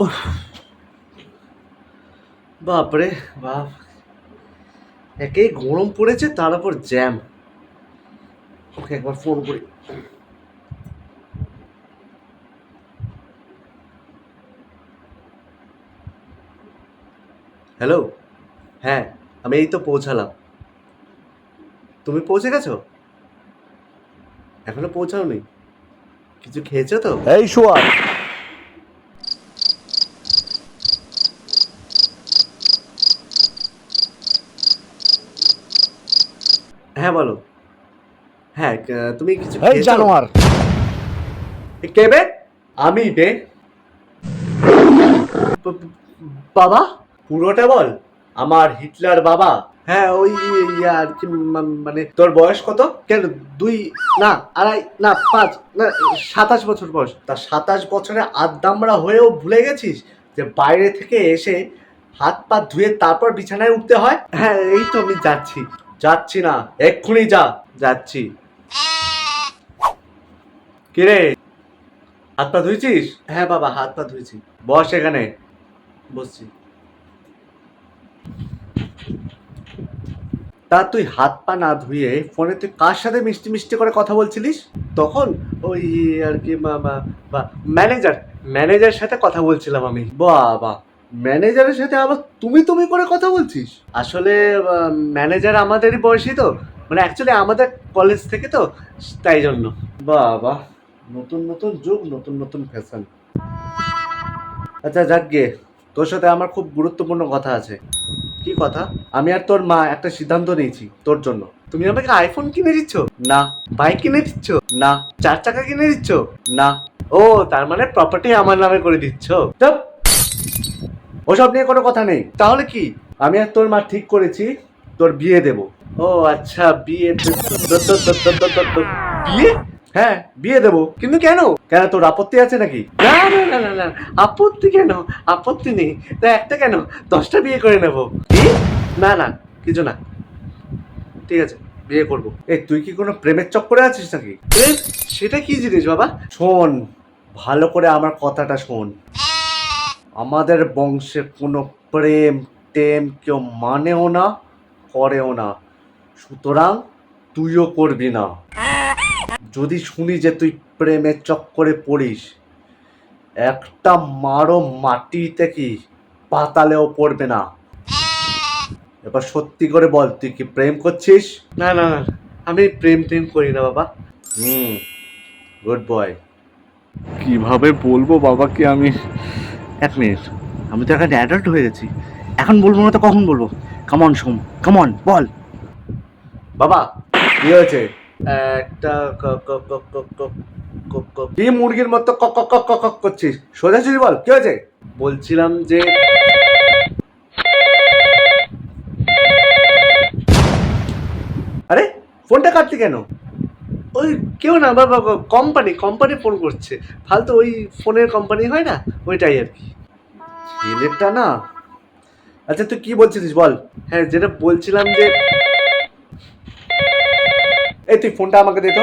উফ, বাপরে বাপ, একেই গরম পড়েছে তার উপর জ্যাম। ওকে একবার ফোন করি। হ্যালো, হ্যাঁ আমি এই তো পৌঁছালাম। তুমি পৌঁছে গেছো? এখনো পৌঁছাওনি? কিছু খেয়েছো তো? এই সোয়ার, হ্যাঁ বলো। হ্যাঁ তুমি কিছু এই খেয়েছো? জানোয়ার, কে বে? আমি বে? বাবা, পুরোটা বল। আমার হিটলার বাবা। হ্যাঁ ওই আর কি, মানে তোর বয়স কত? কেন, 2 না 2.5 না 5 না 27 বছর বয়স। তা 27 বছরে আদ্দামরা হয়েও ভুলে গেছিস যে বাইরে থেকে এসে হাত পা ধুয়ে তারপর বিছানায় উঠতে হয়? হ্যাঁ এই তো আমি যাচ্ছি। যাচ্ছি না, এক্ষুনি যা। যাচ্ছি। কিরে, হাত পা ধুইছিস? হ্যাঁ বাবা, হাত পা ধুইছি। বস এখানে। বসছি। তা তুই হাত পা না ধুয়ে ফোনে তুই কার সাথে মিষ্টি মিষ্টি করে কথা বলছিলিস তখন? ওই আর কি ম্যানেজার, ম্যানেজারের সাথে কথা বলছিলাম আমি। বাবা, ম্যানেজারের সাথে আবার তুমি তুমি করে কথা বলছিস? আসলে ম্যানেজার আমাদেরই বয়সী তো, মানে অ্যাকচুয়ালি আমাদের কলেজ থেকে তো, তাই জন্য। বাবা, নতুন নতুন যুগ, নতুন নতুন ফ্যাশন। আচ্ছা যাক গে, তোর সাথে আমার খুব গুরুত্বপূর্ণ কথা আছে। কি কথা? আমি আর তোর মা একটা সিদ্ধান্ত নিয়েছি তোর জন্য। তুমি আমাকে আইফোন কিনে দিচ্ছ? না। বাইক কিনে দিচ্ছ? না। 4 চাকা কিনে দিচ্ছ? না। ও, তার মানে প্রপার্টি আমার নামে করে দিচ্ছ? চুপ, ওসব নিয়ে কোনো কথা নেই। তাহলে কি? আমি আর তোর মা ঠিক করেছি তোর বিয়ে দেব। ও আচ্ছা, বিয়ে। বিয়ে? হ্যাঁ বিয়ে দেবো, কিন্তু কেন? কেন, তোর আপত্তি আছে নাকি? না না না না না, আপত্তি কেন? আপত্তি নেই তা একটা কেন, 10টা বিয়ে করে নেব। কি? না না, কিছু না। ঠিক আছে, বিয়ে করব। এই তুই কি কোনো প্রেমের চক্করে আছিস নাকি? প্রেম? সেটা কি জিনিস বাবা? শোন, ভালো করে আমার কথাটা শোন। আমাদের বংশে কোনো প্রেম টেম কেউ মানেও না, করেও না, সুতরাং তুইও করবি না। যদি শুনি যে তুই প্রেমের চক্করে পড়িস, একটা মারও মাটিতে কি পাতালেও পড়বে না। এবার সত্যি করে বল, তুই কি প্রেম করছিস? না না না, আমি প্রেম টেম করি না বাবা। Good boy. কিভাবে বলবো বাবাকে আমি? 1 মিনিট, আমি তো এখন অ্যাডাল্ট হয়ে গেছি, এখন বলবো না তো কখন বলবো? কামন সোম, কামন বল। বাবা, কি হয়েছে? একটা কি মুরগির মতো কক কক কক কক করছিস? সোজাসুজি বল, কি হয়েছে? বলছিলাম যে, আরে ফোনটা কাটলি কেন? ওই কেউ না বাবা, কোম্পানি ফোন করছে। ফালতু ওই ফোনের কোম্পানি হয় না, ওইটাই আর কি। ছেলেটা না, আচ্ছা তুই কি বলছিলিস বল। হ্যাঁ যেটা বলছিলাম যে, এই তুই ফোনটা আমাকে দে তো।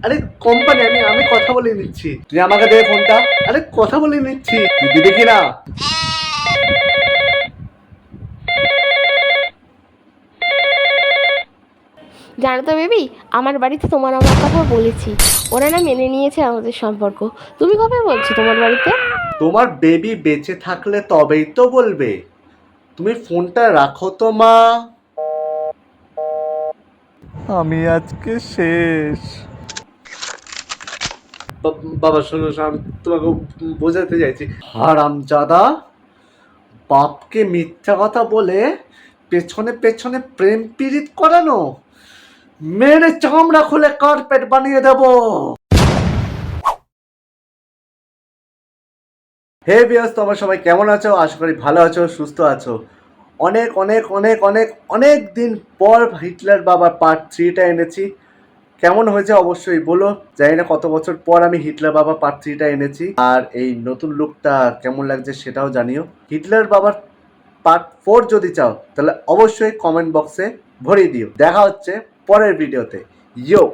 আরে কোম্পানি, আমি কথা বলে নিচ্ছি, তুই আমাকে দে ফোনটা। আরে কথা বলে নিচ্ছি, তুই দিবি কি না? জানো তো বেবি, আমার বাড়িতে তোমার আমার কথা বলেছি, ওরা না মেনে নিয়েছে আমাদের সম্পর্ক। তুমি কবে বলছো তোমার বাড়িতে? তোমার বেবি বেঁচে থাকলে তবেই তো বলবে। তুমি ফোনটা রাখো তো মা। আমি আজকে শেষ। বাবা শোনো, আমি তোমাকে বোঝাতে চাইছি। হারামজাদা, বাপকে মিথ্যা কথা বলে পেছনে পেছনে প্রেম পীড়িত করানো, মেরে চামড়া খুলে কার্পেট বানিয়ে দেব। হে বিয়াস, তোমরা সবাই কেমন আছো? আশা করি ভালো আছো, সুস্থ আছো। অনেক অনেক অনেক অনেক অনেক দিন পর হিটলার বাবার পার্ট 3টা এনেছি। কেমন হয়েছে অবশ্যই বলো। জানি না কত বছর পর আমি হিটলার বাবা পার্ট 3টা এনেছি, আর এই নতুন লুকটা কেমন লাগছে সেটাও জানিও। হিটলার বাবার পার্ট 4 যদি চাও তাহলে অবশ্যই কমেন্ট বক্সে ভরিয়ে দিও। দেখা হচ্ছে পরের ভিডিওতে। ইয়ো।